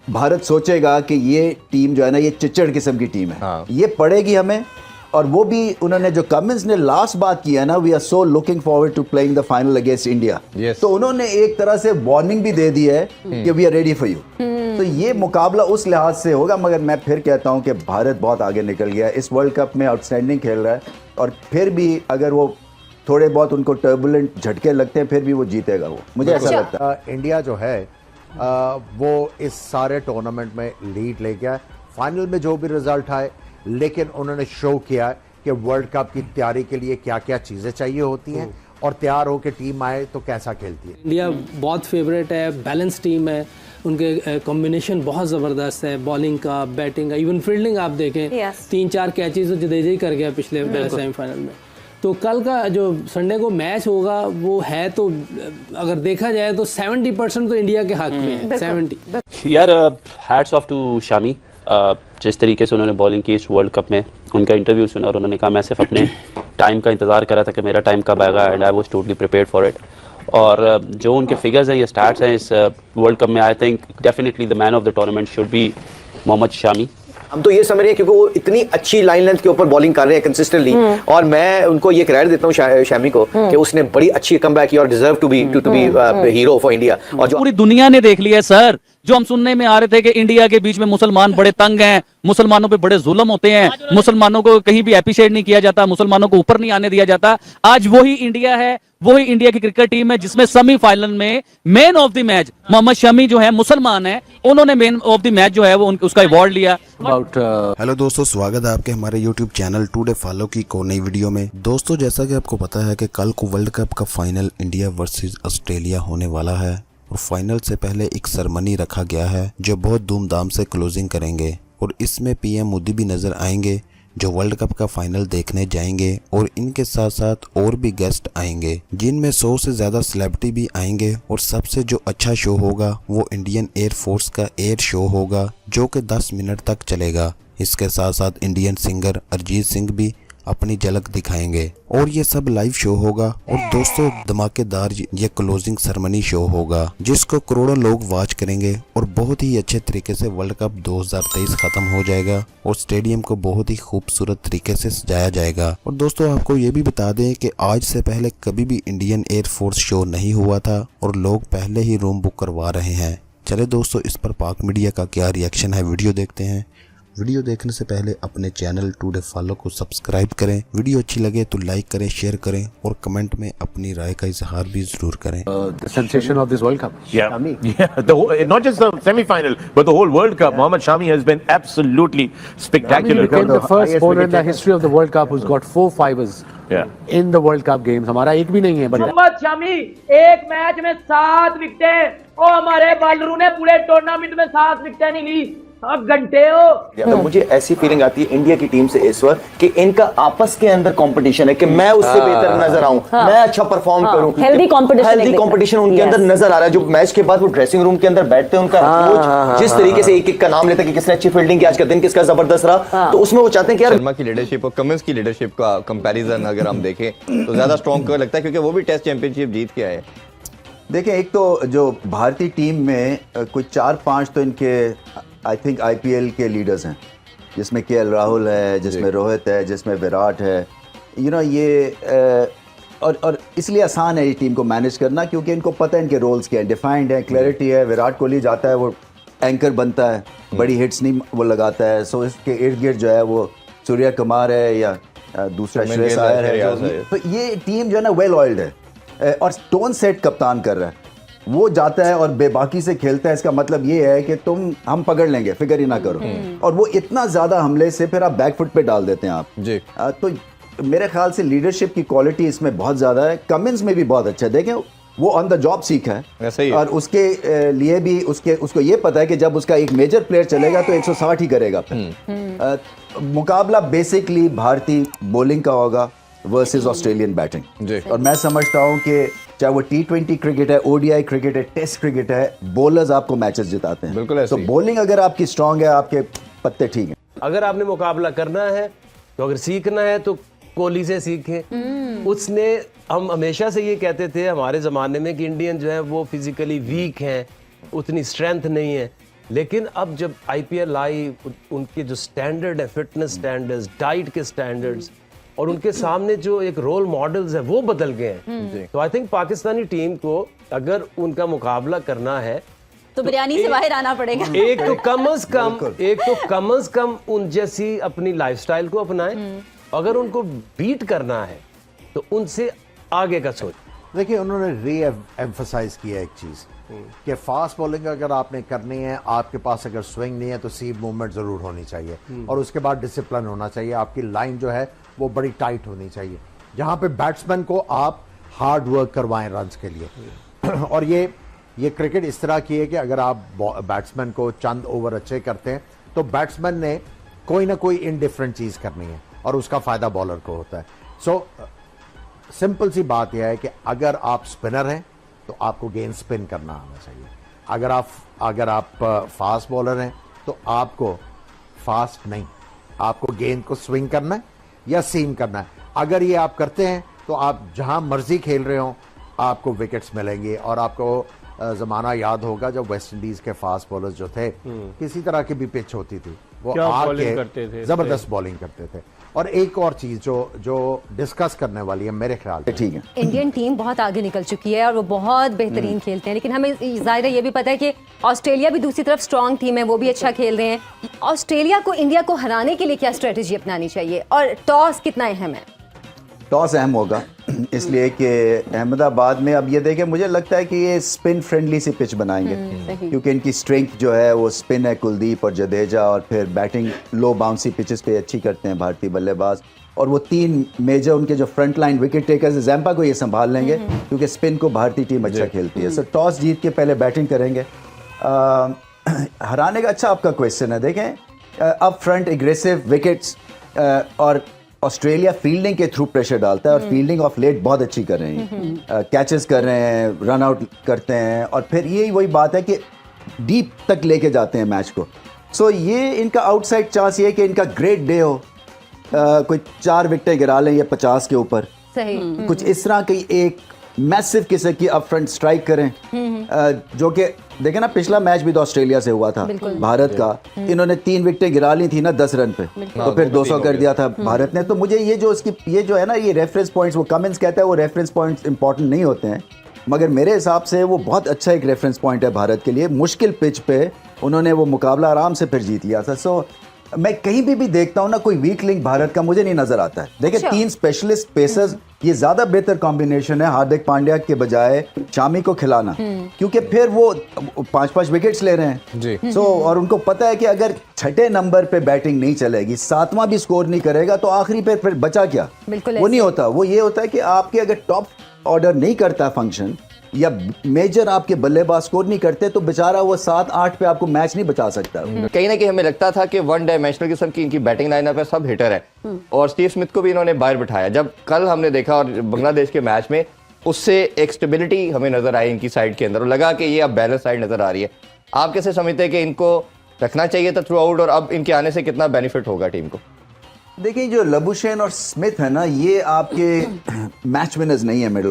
भारत सोचेगा कि ये टीम जो है ना ये चिच्चड़ किस्म की टीम है, हाँ। ये पड़ेगी हमें। और वो भी उन्होंने जो कमिंस ने लास्ट बात किया ना, we are so looking forward to playing the final against India, Yes. तो उन्होंने एक तरह से वार्निंग भी दे दी है कि we are ready for you. तो ये मुकाबला उस लिहाज से होगा, मगर मैं फिर कहता हूं कि भारत बहुत आगे निकल गया है इस वर्ल्ड कप में, आउटस्टैंडिंग खेल रहा है। और फिर भी अगर वो थोड़े बहुत उनको टर्बुलेंट झटके लगते हैं, फिर भी वो जीतेगा, वो मुझे ऐसा लगता है। इंडिया जो है वो इस सारे टूर्नामेंट में लीड ले गया, फाइनल में जो भी रिजल्ट आए, लेकिन उन्होंने शो किया कि वर्ल्ड कप की तैयारी के लिए क्या क्या चीजें चाहिए होती हैं और तैयार होकर टीम आए तो कैसा खेलती है। इंडिया बहुत फेवरेट है, बैलेंस टीम है, उनके कॉम्बिनेशन बहुत ज़बरदस्त है, बॉलिंग का, बैटिंग का, इवन फील्डिंग आप देखें। Yes. 3-4 कैचेज तो जडेजा ही कर गया पिछले सेमीफाइनल में। तो कल का जो संडे को मैच होगा वो है, तो अगर देखा जाए तो 70% तो इंडिया के हाथ में है। 70 यार हैट्स ऑफ टू शामी, जिस तरीके से उन्होंने बॉलिंग की इस वर्ल्ड कप में। उनका इंटरव्यू सुना और उन्होंने कहा मैं सिर्फ अपने टाइम का इंतज़ार कर रहा था कि मेरा टाइम कब आएगा, and I was totally prepared for it. और जो उनके फिगर्स हैं, ये स्टार्ट्स हैं इस वर्ल्ड कप में, I think definitely the man of the tournament should be Mohammed Shami. हम तो ये समझ रहे हैं क्योंकि वो इतनी अच्छी लाइन लेंथ के ऊपर बॉलिंग कर रहे हैं कंसिस्टेंटली, और मैं उनको ये क्रेडिट देता हूँ शामी को कि उसने बड़ी अच्छी कमबैक की और deserve to be hero for India. और जो पूरी दुनिया ने देख लिया है सर, जो हम सुनने में आ रहे थे कि इंडिया के बीच में मुसलमान बड़े तंग हैं, मुसलमानों पे बड़े जुल्म होते हैं, मुसलमानों को कहीं भी एप्रिशिएट नहीं किया जाता, मुसलमानों को ऊपर नहीं आने दिया जाता, आज वही इंडिया है, वही इंडिया की क्रिकेट टीम है जिसमें सेमीफाइनल में man of the match Mohammed Shami जो है, मुसलमान है, उन्होंने मैन ऑफ द मैच जो है वो उसका अवार्ड लिया। हेलो दोस्तों, स्वागत है आपके हमारे यूट्यूब चैनल टुडे फॉलो की एक और नई वीडियो में। दोस्तों, जैसा कि आपको पता है कि कल को वर्ल्ड कप का फाइनल इंडिया वर्सेस ऑस्ट्रेलिया होने वाला है, और फाइनल से पहले एक सेरेमनी रखा गया है जो बहुत धूमधाम से क्लोजिंग करेंगे, और इसमें पीएम मोदी भी नजर आएंगे जो वर्ल्ड कप का फाइनल देखने जाएंगे, और इनके साथ साथ और भी गेस्ट आएंगे जिनमें 100 से ज्यादा सेलिब्रिटी भी आएंगे। और सबसे जो अच्छा शो होगा वो इंडियन एयर फोर्स का एयर शो होगा जो कि 10 मिनट तक चलेगा। इसके साथ साथ इंडियन सिंगर अरिजीत सिंह भी अपनी झलक दिखाएंगे, और ये सब लाइव शो होगा। और दोस्तों, धमाकेदार ये क्लोजिंग सेरेमनी शो होगा जिसको करोड़ों लोग वॉच करेंगे, और बहुत ही अच्छे तरीके से वर्ल्ड कप 2023 खत्म हो जाएगा, और स्टेडियम को बहुत ही खूबसूरत तरीके से सजाया जाएगा। और दोस्तों, आपको ये भी बता दें कि आज से पहले कभी भी इंडियन एयर फोर्स शो नहीं हुआ था, और लोग पहले ही रूम बुक करवा रहे हैं। चले दोस्तों, इस पर पाक मीडिया का क्या रिएक्शन है, वीडियो देखते हैं। वीडियो देखने से पहले अपने चैनल टुडे फॉलो को सब्सक्राइब करें, वीडियो अच्छी लगे तो लाइक करें, शेयर करें, और कमेंट में अपनी राय का इजहार भी जरूर करें। The sensation of this World Cup. Yeah, Shami. yeah. Not just the semi-final, but the whole World Cup. Mohammad Shami has been absolutely Shami spectacular. became the first Highest bowler in the wicket history of the World Cup who's got 4 fivers Yeah. in the World Cup games. हमारा एक भी नहीं है, but Mohammed Shami एक match में 7 विकेटें, और हमारे बॉलरों ने पूरे टूर्नामेंट में 7 विकेटें नहीं ली। अब घंटे हो। तो मुझे ऐसी फीलिंग आती है इंडिया की टीम से इस वक्त कि इनका आपस के अंदर कंपटीशन है कि मैं उससे बेहतर नजर आऊं, मैं अच्छा परफॉर्म करूं। हेल्दी कंपटीशन उनके अंदर नजर आ रहा है। जो मैच के बाद वो ड्रेसिंग रूम के अंदर बैठते हैं, उनका अप्रोच जिस तरीके से एक एक का नाम लेता है कि किसने अच्छी फील्डिंग की, आज का दिन किसका जबरदस्त रहा, तो उसमें वो चाहते हैं कि यार शर्मा की लीडरशिप और कमिंस की लीडरशिप का कंपैरिजन अगर हम देखें तो ज्यादा स्ट्रॉन्ग लगता है, क्योंकि वो भी टेस्ट चैंपियनशिप जीत के आए। देखिए, एक तो जो भारतीय टीम में कुछ 4-5 तो इनके आई थिंक आईपीएल के लीडर्स हैं, जिसमें केएल राहुल है, जिसमें रोहित है, जिसमें विराट है। ये और इसलिए आसान है ये टीम को मैनेज करना, क्योंकि इनको पता है इनके रोल्स क्या हैं, डिफाइंड है, क्लैरिटी है। विराट कोहली जाता है, वो एंकर बनता है, बड़ी हिट्स नहीं वो लगाता है। सो इसके इर्द गिर्द जो है वो सूर्य कुमार है या दूसरा श्रेयस अय्यर है। तो ये टीम जो है ना वेल ऑयल्ड है, और स्टोन सेट कप्तान कर रहा है, वो जाता है और बेबाकी से खेलता है। इसका मतलब ये है कि हम पकड़ लेंगे, फिक्र ही ना करो। और वो इतना ज्यादा हमले से फिर आप बैकफुट पे डाल देते हैं आप जी। तो मेरे ख्याल से लीडरशिप की क्वालिटी इसमें बहुत ज्यादा है। कमिंस में भी बहुत अच्छा है, देखें वो ऑन द जॉब सीखा है, और उसके लिए भी उसको ये पता है कि जब उसका एक मेजर प्लेयर चलेगा तो 160 ही करेगा फिर। मुकाबला बेसिकली भारतीय बॉलिंग का होगा वर्सेस ऑस्ट्रेलियन बैटिंग। और मैं समझता हूं कि चाहे वो T20 क्रिकेट है, ओडीआई क्रिकेट है, टेस्ट क्रिकेट है, बॉलर्स आपको मैचेस जिताते हैं। बिल्कुल। तो बॉलिंग अगर आपकी स्ट्रांग है, आपके पत्ते ठीक हैं। अगर आपने मुकाबला करना है तो अगर सीखना है तो कोहली से सीखें। उसने, हम हमेशा से ये कहते थे हमारे ज़माने में कि इंडियन जो है वो फिजिकली वीक हैं, उतनी स्ट्रेंथ नहीं है, लेकिन अब जब आईपीएल आई, उनके जो स्टैंडर्ड है, फिटनेस स्टैंडर्ड्स, डाइट के स्टैंडर्ड्स, और उनके सामने जो एक रोल मॉडल्स है वो बदल गए हैं। तो आई थिंक पाकिस्तानी टीम को अगर उनका मुकाबला करना है तो बिरयानी से बाहर आना पड़ेगा। एक तो कम अज कम उन जैसी अपनी लाइफस्टाइल को अपनाएं। अगर उनको बीट करना है तो उनसे आगे का सोच। देखिए, उन्होंने री एम्फसाइज किया एक चीज कि फास्ट बॉलिंग अगर आपने करनी है, आपके पास अगर स्विंग नहीं है तो सीम मूवमेंट जरूर होनी चाहिए, और उसके बाद डिसिप्लिन होना चाहिए। आपकी लाइन जो है वो बड़ी टाइट होनी चाहिए, जहां पे बैट्समैन को आप हार्ड वर्क करवाएं रन्स के लिए। और ये क्रिकेट इस तरह की है कि अगर आप बैट्समैन को चंद ओवर अच्छे करते हैं तो बैट्समैन ने कोई ना कोई इनडिफरेंट चीज करनी है, और उसका फायदा बॉलर को होता है। सो सिंपल सी बात यह है कि अगर आप स्पिनर हैं तो आपको गेंद स्पिन करना आना चाहिए। अगर आप फास्ट बॉलर हैं तो आपको फास्ट नहीं, आपको गेंद को स्विंग करना है या सीम करना है। अगर ये आप करते हैं तो आप जहां मर्जी खेल रहे हो आपको विकेट्स मिलेंगे। और आपको जमाना याद होगा जब वेस्ट इंडीज के फास्ट बॉलर्स जो थे, किसी तरह की भी पिच होती थी वो आके जबरदस्त बॉलिंग करते थे। और एक और चीज जो डिस्कस करने वाली है मेरे ख्याल से, ठीक है, इंडियन टीम बहुत आगे निकल चुकी है और वो बहुत बेहतरीन खेलते हैं, लेकिन हमें जाहिर है ये भी पता है कि ऑस्ट्रेलिया भी दूसरी तरफ स्ट्रांग टीम है, वो भी अच्छा खेल रहे हैं। ऑस्ट्रेलिया को इंडिया को हराने के लिए क्या स्ट्रेटेजी अपनानी चाहिए, और टॉस कितना अहम है? टॉस अहम होगा इसलिए कि अहमदाबाद में अब ये देखें, मुझे लगता है कि ये स्पिन फ्रेंडली सी पिच बनाएंगे, क्योंकि इनकी स्ट्रेंथ जो है वो स्पिन है। कुलदीप और जडेजा, और फिर बैटिंग लो बाउंसी पिचेस पे अच्छी करते हैं भारतीय बल्लेबाज। और वो तीन मेजर उनके जो front line wicket takers, Zampa को ये संभाल लेंगे, क्योंकि स्पिन को भारतीय टीम अच्छा खेलती है। सो टॉस जीत के पहले बैटिंग करेंगे। हराने का अच्छा आपका क्वेश्चन है। देखें, अप फ्रंट एग्रेसिव विकेट्स, और ऑस्ट्रेलिया फील्डिंग के थ्रू प्रेशर डालता है, और फील्डिंग ऑफ लेट बहुत अच्छी कर रहे हैं, कैचेस कर रहे हैं, रन आउट करते हैं, और फिर यही वही बात है कि डीप तक लेके जाते हैं मैच को। सो ये इनका आउटसाइड चांस ये है कि इनका ग्रेट डे हो, कोई 4 विकेटें गिरा लें या 50 के ऊपर, सही कुछ इस तरह की एक मैसिव किस्म की अप फ्रंट स्ट्राइक करें, जो कि देखें ना, पिछला मैच भी तो ऑस्ट्रेलिया से हुआ था भारत का, इन्होंने 3 विकेटें गिरा ली थी ना 10 रन पे, तो फिर 200 कर दिया था भारत ने। तो मुझे ये जो है ना, ये रेफरेंस पॉइंट्स, वो कमेंट्स कहता है वो रेफरेंस पॉइंट्स इंपॉर्टेंट नहीं होते हैं, मगर मेरे हिसाब से वो बहुत अच्छा एक रेफरेंस पॉइंट है भारत के लिए। मुश्किल पिच पे उन्होंने वो मुकाबला आराम से फिर जीत लिया था। सो मैं कहीं भी देखता हूं ना, कोई वीक लिंक भारत का मुझे नहीं नजर आता है। देखिए, 3 स्पेशलिस्ट पेसर्स, ये ज्यादा बेहतर कॉम्बिनेशन है हार्दिक पांड्या के बजाय शामी को खिलाना, क्योंकि फिर वो 5-5 विकेट्स ले रहे हैं जी। सो और उनको पता है कि अगर 6ठे नंबर पे बैटिंग नहीं चलेगी, 7वां भी स्कोर नहीं करेगा, तो आखिरी पे फिर बचा क्या? वो नहीं होता। वो ये होता है कि आपके अगर टॉप ऑर्डर नहीं करता फंक्शन, या मेजर आपके बल्लेबाज स्कोर नहीं करते, तो बेचारा वो 7-8 पे आपको मैच नहीं बचा सकता। कहीं ना कहीं हमें लगता था कि वन डायमेंशनल किस्म की इनकी बैटिंग लाइनअप है, सब हिटर है, और स्टीव स्मिथ को भी इन्होंने बाहर बिठाया। जब कल हमने देखा और बांग्लादेश के मैच में, उससे एक स्टेबिलिटी हमें नजर आई इनकी साइड के अंदर, और लगा कि ये अब बैलेंस साइड नजर आ रही है। आप कैसे समझते हैं कि इनको रखना चाहिए था थ्रू आउट, और अब इनके आने से कितना बेनिफिट होगा टीम को? देखिए, जो लबुशेन और स्मिथ है ना, ये आपके मैच विनर्स नहीं है मिडिल